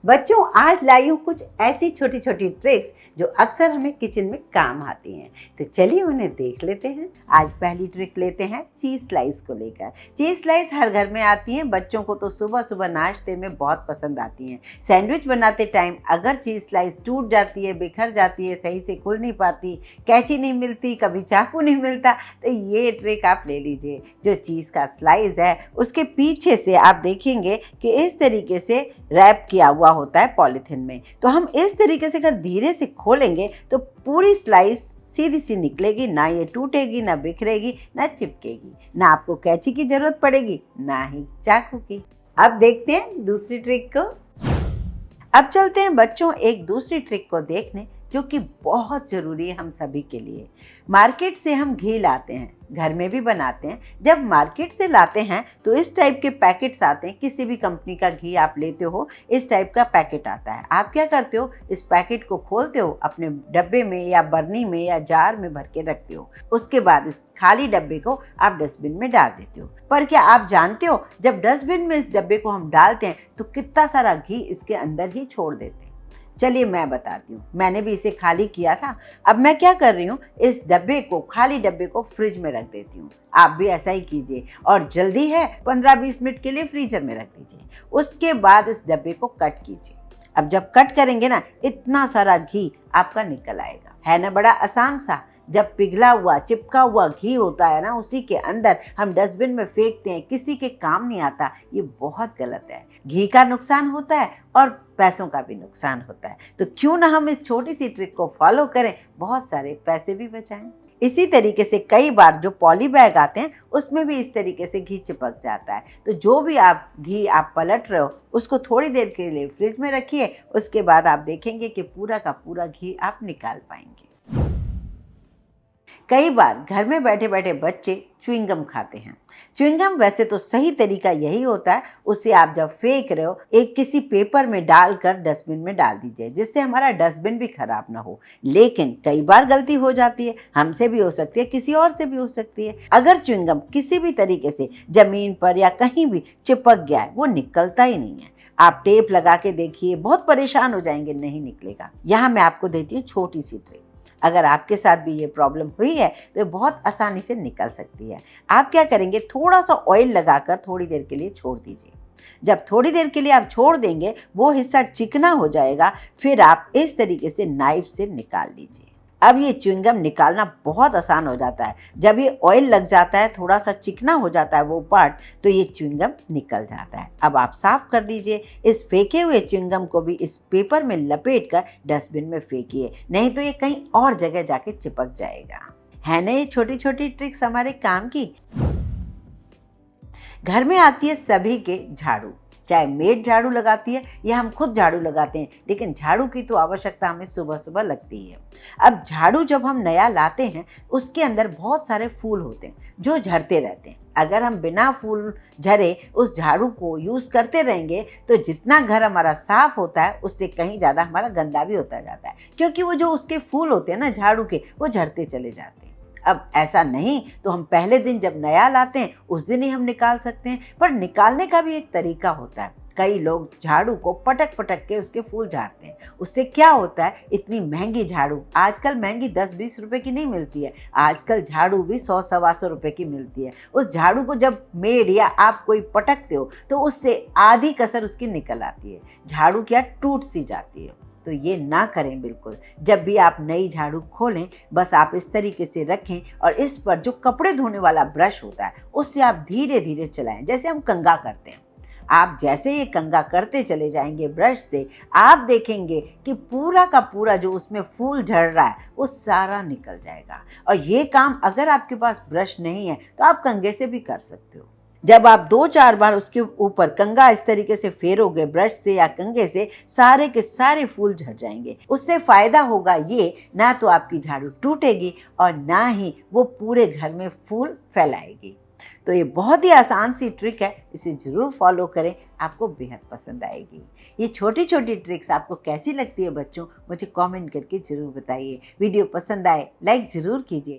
बच्चों, आज लाई हूँ कुछ ऐसी छोटी छोटी ट्रिक्स जो अक्सर हमें किचन में काम आती हैं। तो चलिए उन्हें देख लेते हैं। आज पहली ट्रिक लेते हैं चीज़ स्लाइस को लेकर। चीज़ स्लाइस हर घर में आती हैं, बच्चों को तो सुबह सुबह नाश्ते में बहुत पसंद आती हैं। सैंडविच बनाते टाइम अगर चीज़ स्लाइस टूट जाती है, बिखर जाती है, सही से खुल नहीं पाती, कैंची नहीं मिलती, कभी चाकू नहीं मिलता, तो ये ट्रिक आप ले लीजिए। जो चीज़ का स्लाइस है उसके पीछे से आप देखेंगे कि इस तरीके से रैप किया हुआ होता है पॉलीथिन में। तो हम इस तरीके से अगर धीरे से खोलेंगे तो पूरी स्लाइस सीधी सी निकलेगी, ना ये टूटेगी, ना बिखरेगी, ना चिपकेगी, ना आपको कैंची की जरूरत पड़ेगी, ना ही चाकू की। अब देखते हैं दूसरी ट्रिक को। अब चलते हैं बच्चों एक दूसरी ट्रिक को देखने जो कि बहुत ज़रूरी है हम सभी के लिए। मार्केट से हम घी लाते हैं, घर में भी बनाते हैं। जब मार्केट से लाते हैं तो इस टाइप के पैकेट्स आते हैं। किसी भी कंपनी का घी आप लेते हो, इस टाइप का पैकेट आता है। आप क्या करते हो, इस पैकेट को खोलते हो, अपने डब्बे में या बर्नी में या जार में भर के रखते हो। उसके बाद इस खाली डब्बे को आप डस्टबिन में डाल देते हो। पर क्या आप जानते हो, जब डस्टबिन में इस डब्बे को हम डालते हैं तो कितना सारा घी इसके अंदर ही छोड़ देते हैं। चलिए मैं बताती हूँ, मैंने भी इसे खाली किया था। अब मैं क्या कर रही हूँ, इस डब्बे को, खाली डब्बे को फ्रिज में रख देती हूँ। आप भी ऐसा ही कीजिए, और जल्दी है 15-20 मिनट के लिए फ्रीजर में रख दीजिए। उसके बाद इस डब्बे को कट कीजिए। अब जब कट करेंगे ना, इतना सारा घी आपका निकल आएगा। है ना बड़ा आसान सा। जब पिघला हुआ, चिपका हुआ घी होता है ना, उसी के अंदर हम डस्टबिन में फेंकते हैं, किसी के काम नहीं आता। ये बहुत गलत है। घी का नुकसान होता है और पैसों का भी नुकसान होता है। तो क्यों ना हम इस छोटी सी ट्रिक को फॉलो करें, बहुत सारे पैसे भी बचाएं। इसी तरीके से कई बार जो पॉली बैग आते हैं उसमें भी इस तरीके से घी चिपक जाता है। तो जो भी घी आप पलट रहे हो उसको थोड़ी देर के लिए फ्रिज में रखिए। उसके बाद आप देखेंगे कि पूरा का पूरा घी आप निकाल पाएंगे। कई बार घर में बैठे बैठे बच्चे च्युइंगम खाते हैं। च्युइंगम वैसे तो सही तरीका यही होता है, उसे आप जब फेंक रहे हो एक किसी पेपर में डालकर डस्टबिन में डाल दीजिए, जिससे हमारा डस्टबिन भी खराब ना हो। लेकिन कई बार गलती हो जाती है, हमसे भी हो सकती है, किसी और से भी हो सकती है। अगर च्युइंगम किसी भी तरीके से जमीन पर या कहीं भी चिपक गया है, वो निकलता ही नहीं है। आप टेप लगा के देखिए, बहुत परेशान हो जाएंगे, नहीं निकलेगा। यहाँ मैं आपको देती हूँ छोटी सी ट्रिक। अगर आपके साथ भी ये प्रॉब्लम हुई है तो ये बहुत आसानी से निकल सकती है। आप क्या करेंगे, थोड़ा सा ऑयल लगाकर थोड़ी देर के लिए छोड़ दीजिए। जब थोड़ी देर के लिए आप छोड़ देंगे, वो हिस्सा चिकना हो जाएगा। फिर आप इस तरीके से नाइफ से निकाल लीजिए। अब ये च्युइंगम निकालना बहुत आसान हो जाता है। जब ये ऑयल लग जाता है, थोड़ा सा चिकना हो जाता है वो पार्ट, तो ये च्युइंगम निकल जाता है। अब आप साफ कर लीजिए। इस फेंके हुए च्युइंगम को भी इस पेपर में लपेट कर डस्टबिन में फेंकिए, नहीं तो ये कहीं और जगह जाके चिपक जाएगा। है ना ये छोटी छोटी ट्रिक्स हमारे काम की। घर में आती है सभी के झाड़ू, चाहे मेड झाड़ू लगाती है या हम खुद झाड़ू लगाते हैं, लेकिन झाड़ू की तो आवश्यकता हमें सुबह सुबह लगती है। अब झाड़ू जब हम नया लाते हैं, उसके अंदर बहुत सारे फूल होते हैं जो झड़ते रहते हैं। अगर हम बिना फूल झरे उस झाड़ू को यूज़ करते रहेंगे तो जितना घर हमारा साफ होता है उससे कहीं ज़्यादा हमारा गंदा भी होता जाता है, क्योंकि वो जो उसके फूल होते हैं ना झाड़ू के, वो झड़ते चले जाते हैं। अब ऐसा नहीं तो हम पहले दिन जब नया लाते हैं उस दिन ही हम निकाल सकते हैं, पर निकालने का भी एक तरीका होता है। कई लोग झाड़ू को पटक पटक के उसके फूल झाड़ते हैं। उससे क्या होता है, इतनी महंगी झाड़ू, आजकल महंगी 10-20 रुपए की नहीं मिलती है, आजकल झाड़ू भी 100-125 रुपए की मिलती है। उस झाड़ू को जब मेड या आप कोई पटकते हो तो उससे आधी कसर उसकी निकल आती है, झाड़ू क्या टूट सी जाती है। तो ये ना करें बिल्कुल। जब भी आप नई झाड़ू खोलें, बस आप इस तरीके से रखें और इस पर जो कपड़े धोने वाला ब्रश होता है उससे आप धीरे धीरे चलाएं, जैसे हम कंघा करते हैं। आप जैसे ये कंघा करते चले जाएंगे ब्रश से, आप देखेंगे कि पूरा का पूरा जो उसमें फूल झड़ रहा है वो सारा निकल जाएगा। और ये काम अगर आपके पास ब्रश नहीं है तो आप कंघे से भी कर सकते हो। जब आप 2-4 बार उसके ऊपर कंघा इस तरीके से फेरोगे ब्रश से या कंघे से, सारे के सारे फूल झड़ जाएंगे। उससे फायदा होगा ये, ना तो आपकी झाड़ू टूटेगी और ना ही वो पूरे घर में फूल फैलाएगी। तो ये बहुत ही आसान सी ट्रिक है, इसे ज़रूर फॉलो करें, आपको बेहद पसंद आएगी। ये छोटी छोटी ट्रिक्स आपको कैसी लगती है बच्चों, मुझे कमेंट करके ज़रूर बताइए। वीडियो पसंद आए लाइक ज़रूर कीजिए।